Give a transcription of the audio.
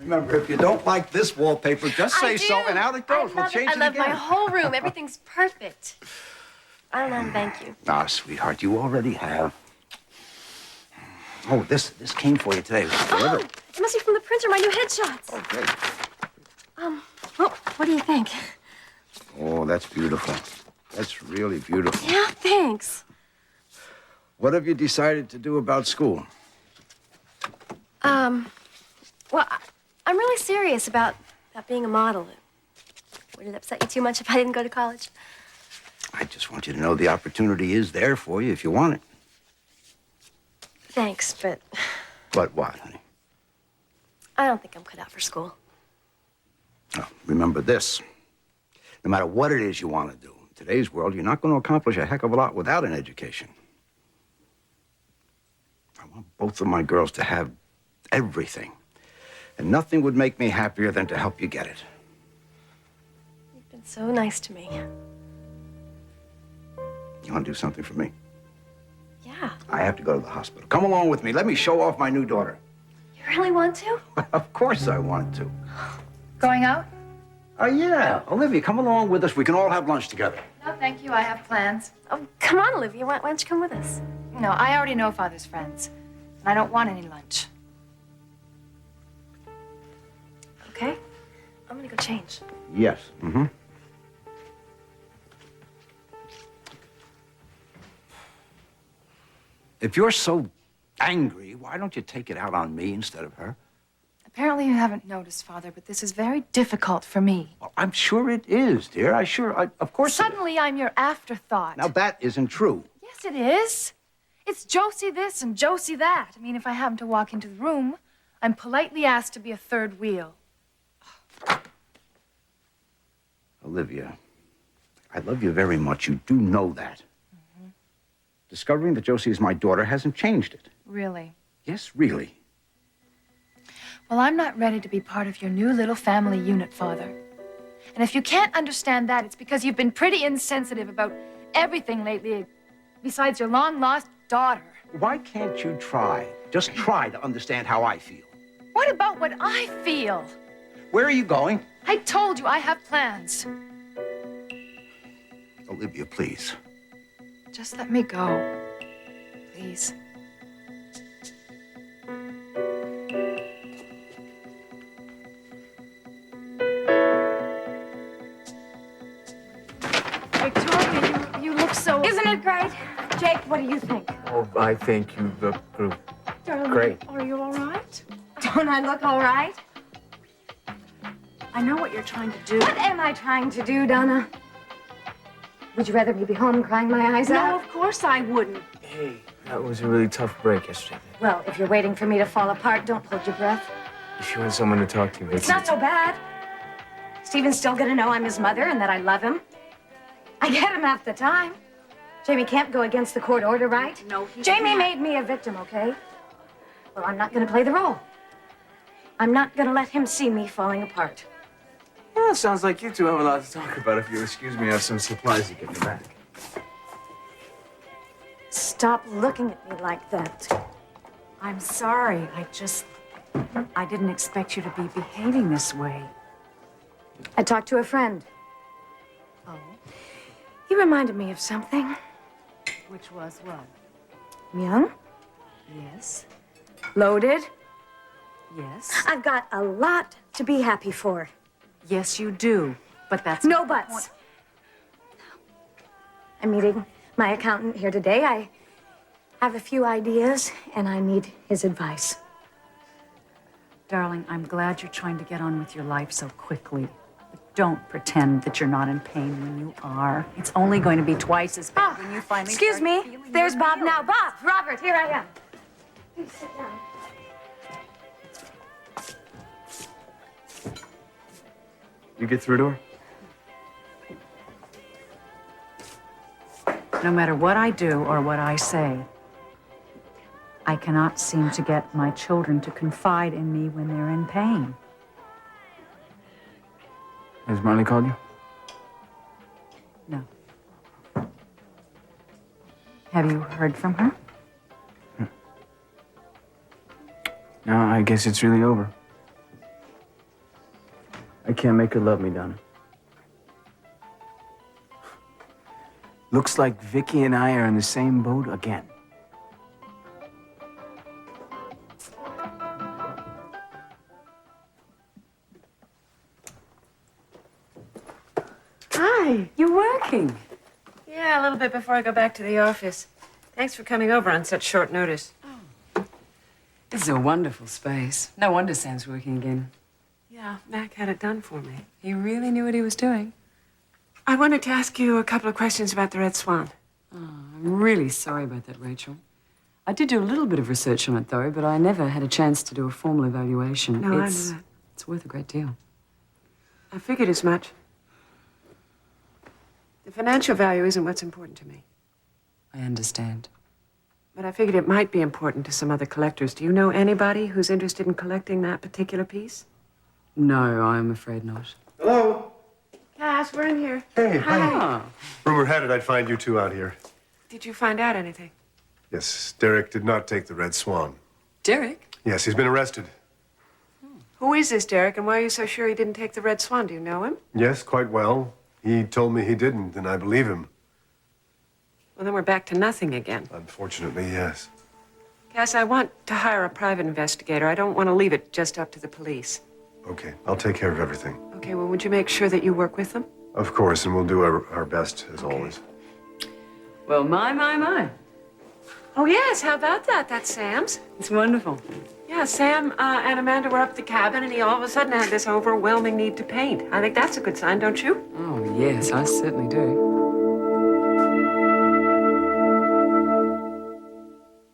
Remember, if you don't like this wallpaper, just say so, and out it goes. We'll change it again. I love my whole room. Everything's perfect. I don't know, thank you. Ah, sweetheart, you already have. Oh, this came for you today. Oh, it must be from the printer, my new headshots. Oh, great. Well, what do you think? Oh, that's beautiful. That's really beautiful. Yeah, thanks. What have you decided to do about school? Well, I'm really serious about being a model. Would it upset you too much if I didn't go to college? I just want you to know the opportunity is there for you if you want it. Thanks, but But what, honey? I don't think I'm cut out for school. Oh, remember this. No matter what it is you want to do, in today's world, you're not going to accomplish a heck of a lot without an education. I want both of my girls to have everything. And nothing would make me happier than to help you get it. You've been so nice to me. You want to do something for me? Yeah. I have to go to the hospital. Come along with me. Let me show off my new daughter. You really want to? Of course I want to. Going out? Oh, yeah. Olivia, come along with us. We can all have lunch together. No, thank you. I have plans. Oh, come on, Olivia. Why don't you come with us? No, I already know Father's friends. And I don't want any lunch. Okay. I'm gonna go change. Yes. Mm-hmm. If you're so angry, why don't you take it out on me instead of her? Apparently you haven't noticed, Father, but this is very difficult for me. Well, I'm sure it is, dear. Of course. Suddenly I'm your afterthought. Now, that isn't true. Yes, it is. It's Josie this and Josie that. I mean, if I happen to walk into the room, I'm politely asked to be a third wheel. Olivia, I love you very much. You do know that. Mm-hmm. Discovering that Josie is my daughter hasn't changed it. Really? Yes, really. Well, I'm not ready to be part of your new little family unit, Father. And if you can't understand that, it's because you've been pretty insensitive about everything lately, besides your long-lost daughter. Why can't you try? Just try to understand how I feel. What about what I feel? Where are you going? I told you I have plans. Olivia, please. Just let me go. Please. Victoria, you look so... Isn't it great? Jake, what do you think? Oh, I think you look Darling, great. Are you all right? Don't I look all right? I know what you're trying to do. What am I trying to do, Donna? Would you rather me be home crying my eyes out? No, of course I wouldn't. Hey, that was a really tough break yesterday. Well, if you're waiting for me to fall apart, don't hold your breath. If you want someone to talk to, It's not so bad. Stephen's still gonna know I'm his mother and that I love him. I get him half the time. Jamie can't go against the court order, right? No, he Jamie can't. made me a victim, okay? Well, I'm not gonna play the role. I'm not gonna let him see me falling apart. Yeah, it sounds like you two have a lot to talk about. If you'll excuse me, I have some supplies to get you back. Stop looking at me like that. I'm sorry. I didn't expect you to be behaving this way. I talked to a friend. Oh? He reminded me of something. Which was what? Young, Yes. loaded. Yes. I've got a lot to be happy for. Yes, you do. But that's No not the buts. point. I'm meeting my accountant here today. I have a few ideas, and I need his advice. Darling, I'm glad you're trying to get on with your life so quickly. But don't pretend that you're not in pain when you are. It's only going to be twice as bad when you finally Excuse start me. feeling There's your Bob feelings. now. Bob, Robert, here I am. Please sit down. You get through to her? No matter what I do or what I say, I cannot seem to get my children to confide in me when they're in pain. Has Marley called you? No. Have you heard from her? No, I guess it's really over. I can't make her love me, Donna. Looks like Vicky and I are in the same boat again. Hi. You're working. Yeah, a little bit before I go back to the office. Thanks for coming over on such short notice. This is a wonderful space. No wonder Sam's working again. Yeah, Mac had it done for me. He really knew what he was doing. I wanted to ask you a couple of questions about the Red Swan. I'm really sorry about that, Rachel. I did do a little bit of research on it, though, but I never had a chance to do a formal evaluation. No, I know that. It's worth a great deal. I figured as much. The financial value isn't what's important to me, I understand. but I figured it might be important to some other collectors. Do you know anybody who's interested in collecting that particular piece? No, I'm afraid not. Hello. Cass, we're in here. Hey, Ah, Rumor had it I'd find you two out here. Did you find out anything? Yes, Derek did not take the Red Swan. Derek? Yes, he's been arrested. Who is this Derek, and why are you so sure he didn't take the Red Swan? Do you know him? Yes, quite well. He told me he didn't, and I believe him. Well, then we're back to nothing again. Unfortunately, yes. Cass, I want to hire a private investigator. I don't want to leave it just up to the police. Okay, I'll take care of everything. Okay, well, would you make sure that you work with them? Of course, and we'll do our best, as always. Well, my. Oh, yes, how about that? That's Sam's. It's wonderful. Yeah, Sam and Amanda were up at the cabin, and he all of a sudden had this overwhelming need to paint. I think that's a good sign, don't you? Oh, yes, I certainly do.